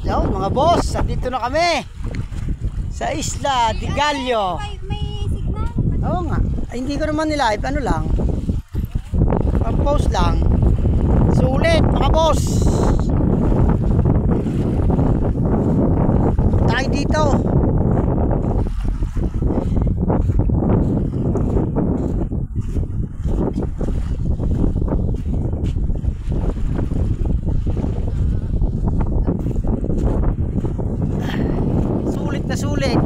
Yo, mga boss, dito na kami sa Isla de Gallo. May signal. Oo nga. Ay, hindi ko naman nilive. Ano lang, pag-post lang. Sulit mga boss. Tayo dito. Sulit na sulit.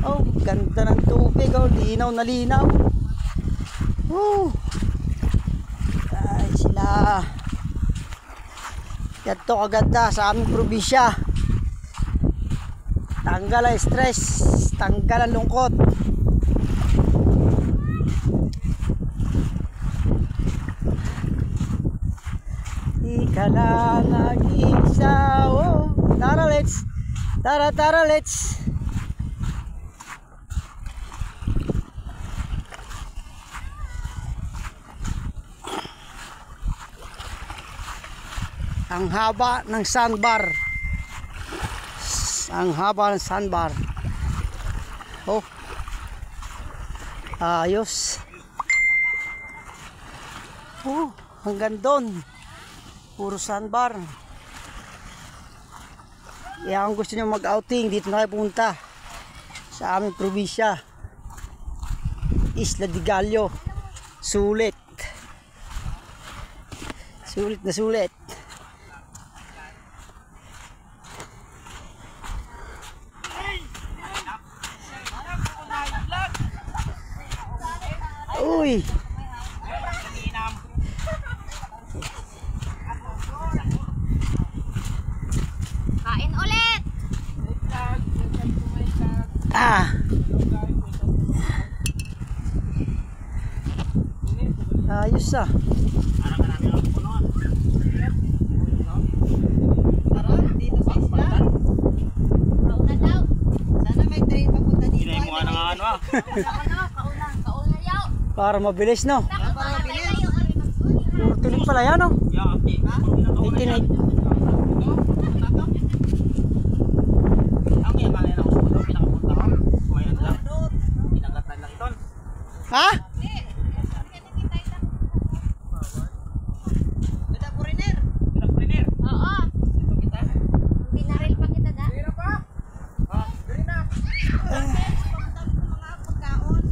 Oh, ganda ng tubig. Oh, linaw na linaw. Ay sila. Yato kaganda sa aming probinsya. Tanggal ang stress, tanggal ang lungkot. Ika lang nag-isa. Oh, tara let's. Tara let's. Ang haba ng sandbar. Ang haba ng sandbar. Oh. Ayos. Oh, hanggang doon. Puro sandbar. Kaya kung gusto nyo mag-outing, dito na kayo punta. Sa aming probinsya. Isla de Gallo. Sulit. Sulit na sulit. Uy. Kain ulit. Ayos ah. Tara, dito sa isla. Kauna daw. Sana may train papunta dito. Hinay mo nga ng ano ah. Kauna yaw. Para mabilis, no? Para mabilis. Puro tulig pala yan, no? Yeah, 18. ang kaya kaya na ako sumunod, pinakapunta ko. Kumayan lang. Pinagatan lang ito. Ha?